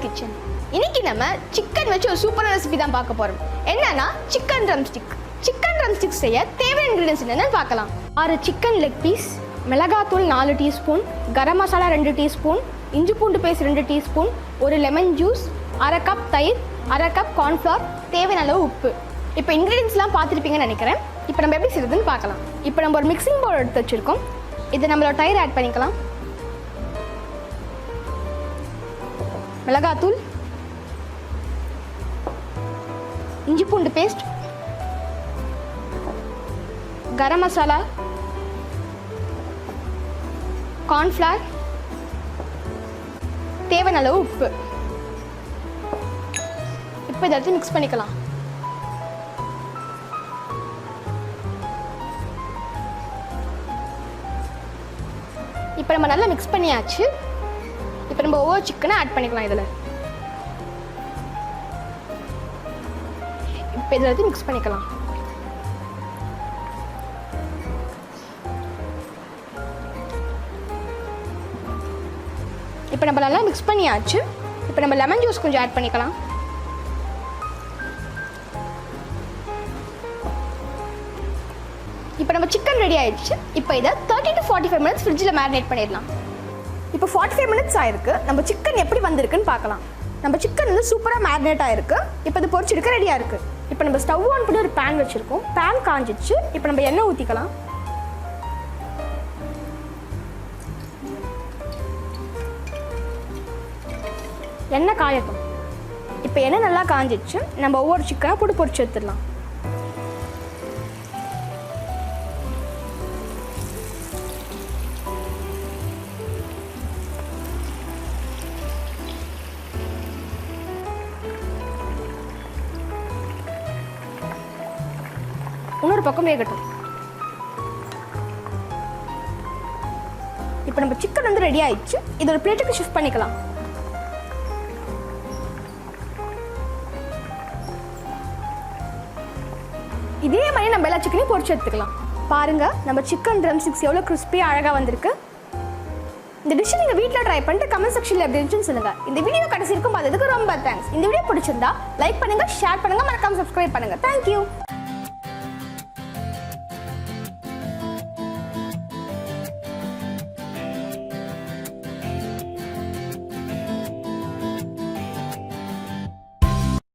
Kitchen. இன்னைக்கு நம்ம chicken வச்சு ஒரு சூப்பரான ரெசிபி தான் பார்க்க போறோம். என்னன்னா சிக்கன் ட்ரம்ஸ்டிக். சிக்கன் ட்ரம்ஸ்டிக் செய்ய தேவையான இன்கிரிடியன்ஸ் என்னன்னு பார்க்கலாம். 6 சிக்கன் லெக் பீஸ், மிளகாத்தூள் 4 டீஸ்பூன், கரம் மசாலா 2 டீஸ்பூன், இஞ்சி பூண்டு பேஸ்ட் 2 டீஸ்பூன், ஒரு லெமன் ஜூஸ், 1/2 கப் தயிர், 1/2 கப் கார்ன்ஃப்ளவர், தேவையான அளவு உப்பு. இப்போ இன்கிரிடியன்ஸ்லாம் பார்த்துருப்பீங்கன்னு நினைக்கிறேன். இப்போ நம்ம எப்படி செய்யறதுன்னு பார்க்கலாம். இப்போ நம்ம ஒரு மிக்சிங் பவுல் எடுத்து வச்சுருக்கோம். இது நம்மளோட தயிர் ஆட் பண்ணிக்கலாம், மிளகாத்தூள், இஞ்சி பூண்டு பேஸ்ட், கரம் மசாலா, கார்ன்ஃப்ளவர், தேவையான அளவு உப்பு. இப்போ இதை எடுத்து மிக்ஸ் பண்ணிக்கலாம். இப்போ நம்ம நல்லா மிக்ஸ் பண்ணியாச்சு. இப்போ நம்ம ஒவ்வொரு சிக்கனை ஆட் பண்ணிக்கலாம் இதில். இப்போ இதில் எடுத்து மிக்ஸ் பண்ணிக்கலாம். இப்போ நம்ம நல்லா மிக்ஸ் பண்ணியாச்சு. இப்போ நம்ம லெமன் ஜூஸ் கொஞ்சம் ஆட் பண்ணிக்கலாம். இப்போ நம்ம சிக்கன் ரெடி ஆயிடுச்சு. இப்போ இதை 30 to 45 மினிட்ஸ் ஃப்ரிட்ஜில் மேரினேட் பண்ணிடலாம். இப்போ 45 மினிட்ஸ் ஆயிருக்கு. நம்ம சிக்கன் எப்படி வந்திருக்குன்னு பார்க்கலாம். நம்ம சிக்கன் வந்து சூப்பராக மேரினேட் ஆயிருக்கு. இப்போ இது பொரிச்செடுக்க ரெடியாக இருக்குது. இப்போ நம்ம ஸ்டவ் ஆன் பண்ணி ஒரு பேன் வச்சுருக்கோம். பேன் காஞ்சிச்சு. இப்போ நம்ம எண்ணெய் ஊற்றிக்கலாம். எண்ணெய் காயட்டும். இப்போ எண்ணெய் நல்லா காஞ்சிச்சு. நம்ம ஒவ்வொரு சிக்கனை போட்டு பொரிச்சு எடுத்துடலாம். இன்னொரு பக்கம் வேகட்டும். இப்போ நம்ம சிக்கன் வந்து ரெடி ஆயிடுச்சு. இது ஒரு பிளேட்டுக்கு ஷிஃப்ட் பண்ணிக்கலாம். இதே மாதிரி நம்ம எல்லா சிக்கனையும் பொரிச்சு எடுத்துக்கலாம். பாருங்க, நம்ம சிக்கன் ட்ரம்ஸ்டிக்ஸ் எவ்வளோ கிறிஸ்பியாக அழகாக வந்திருக்கு. இந்த டிஷ் நீங்கள் வீட்டில் ட்ரை பண்ணிட்டு கமெண்ட் செக்ஷனில் எப்படி இருந்துச்சுன்னு சொல்லுங்க. இந்த வீடியோ கடைசி இருக்கும் பார்த்ததுக்கு ரொம்ப தேங்க்ஸ். இந்த வீடியோ பிடிச்சிருந்தா லைக் பண்ணுங்க, ஷேர் பண்ணுங்க, மறக்காம சப்ஸ்கிரைப் பண்ணுங்க. தேங்க்யூ.